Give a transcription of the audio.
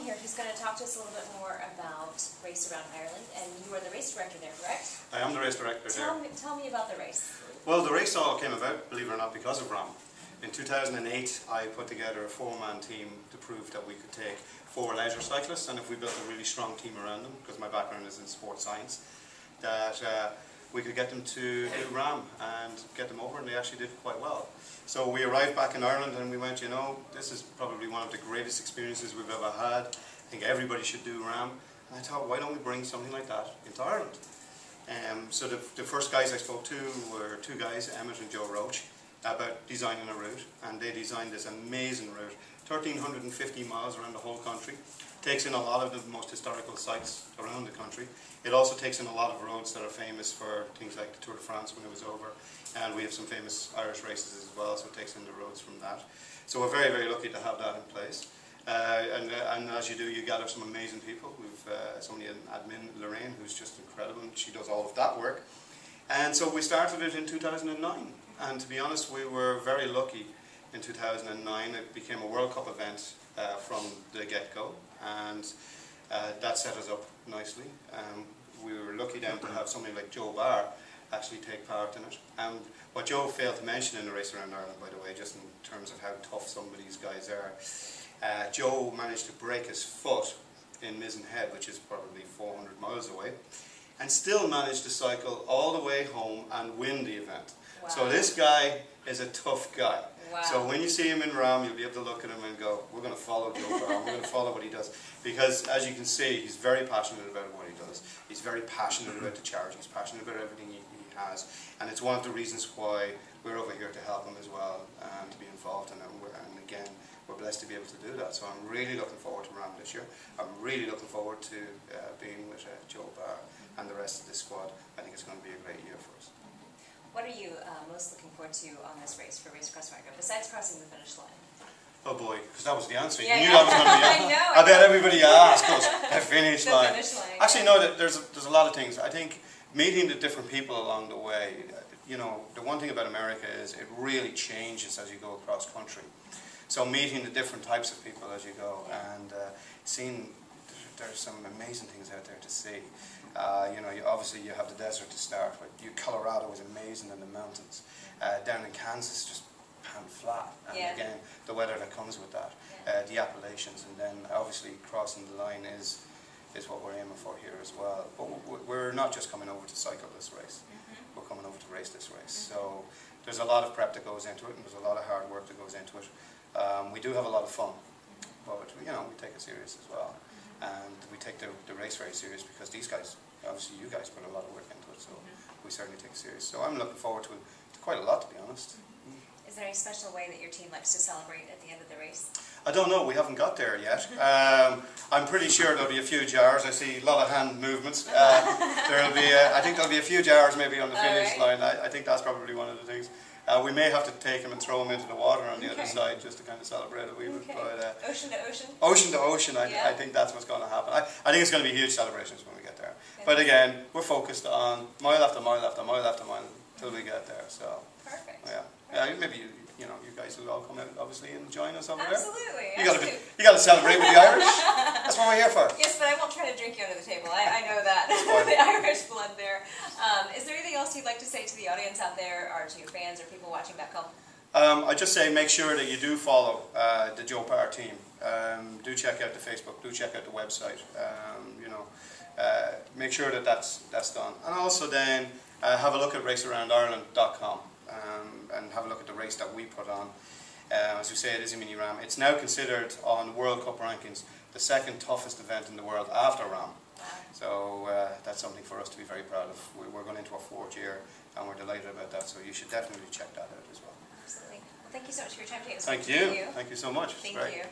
here who's going to talk to us a little bit more about Race Around Ireland, and you are the race director there, correct? I am the race director there. Tell me about the race. Well, the race all came about, believe it or not, because of RAAM. In 2008, I put together a 4-man team to prove that we could take 4 leisure cyclists, and if we built a really strong team around them, because my background is in sports science, that we could get them to do RAAM and get them over, and they actually did quite well. So we arrived back in Ireland and we went, you know, this is probably one of the greatest experiences we've ever had. I think everybody should do RAAM. And I thought, why don't we bring something like that into Ireland? So the first guys I spoke to were 2 guys, Emmett and Joe Roach, about designing a route, and they designed this amazing route, 1,350 miles around the whole country. Takes in a lot of the most historical sites around the country. It also takes in a lot of roads that are famous for things like the Tour de France when it was over, and we have some famous Irish races as well, so it takes in the roads from that. So we're very, very lucky to have that in place. And as you do, you gather some amazing people. We've somebody in admin, Lorraine, who's just incredible, and she does all of that work. And so we started it in 2009, and to be honest, we were very lucky in 2009. It became a World Cup event from the get-go, and that set us up nicely. We were lucky then to have somebody like Joe Barr actually take part in it. And what Joe failed to mention in the Race Around Ireland, by the way, just in terms of how tough some of these guys are, Joe managed to break his foot in Mizzen Head, which is probably 400 miles away, and still managed to cycle all the way home and win the event. Wow. So this guy is a tough guy. Wow. So when you see him in RAAM, you'll be able to look at him and go, we're going to follow Joe Barr, we're going to follow what he does. Because as you can see, he's very passionate about what he does. He's very passionate about the charity, he's passionate about everything he has. And it's one of the reasons why we're over here to help him as well, and to be involved in it. And again, we're blessed to be able to do that. So I'm really looking forward to RAAM this year. I'm really looking forward to being with Joe Barr and the rest of this squad. I think it's going to be a great year for us. What are you most looking forward to on this race for Race Across America, besides crossing the finish line? Oh boy, because that was the answer. Yeah, you knew that was going to be the answer. I bet everybody asked us the finish line. Actually, no, there's a lot of things. I think meeting the different people along the way, you know, the one thing about America is it really changes as you go across country. So meeting the different types of people as you go, and seeing there's some amazing things out there to see. You know, obviously you have the desert to start with. Colorado is amazing in the mountains. Down in Kansas, just pan flat. And again, the weather that comes with that. The Appalachians, and then obviously crossing the line is what we're aiming for here as well. But we're not just coming over to cycle this race. We're coming over to race this race. So there's a lot of prep that goes into it, and there's a lot of hard work that goes into it. We do have a lot of fun, but you know, we take it serious as well. And we take the race very serious, because these guys, obviously you guys put a lot of work into it, so we certainly take it serious. So I'm looking forward to quite a lot, to be honest. Is there any special way that your team likes to celebrate at the end of the race? I don't know, we haven't got there yet. I'm pretty sure there'll be a few jars. I see a lot of hand movements. I think there'll be a few jars maybe on the finish line. I think that's probably one of the things. We may have to take them and throw them into the water on the other side, just to kind of celebrate a wee bit. But, ocean to ocean? Ocean to ocean, I think that's what's going to happen. I think it's going to be huge celebrations when we get there. But again, we're focused on mile after mile after mile after mile until we get there. So, perfect. Maybe you guys will all come out obviously and join us over Absolutely. there. You got to celebrate with the Irish. That's what we're here for. Yes, but I won't try to drink you under the table. I know that. The Irish blood there. Is there anything else you'd like to say to the audience out there, or to your fans or people watching back home? I just say make sure that you do follow the Joe Barr team. Do check out the Facebook. Do check out the website. Make sure that that's done. And also then have a look at racearoundireland.com. And have a look at the race that we put on. As we say, it is a mini RAAM. It's now considered on World Cup rankings the 2nd toughest event in the world after RAAM. So that's something for us to be very proud of. We're going into our 4th year, and we're delighted about that. So you should definitely check that out as well. Absolutely. Well, thank you so much for your time today. Thank you. Thank you so much. Thank you.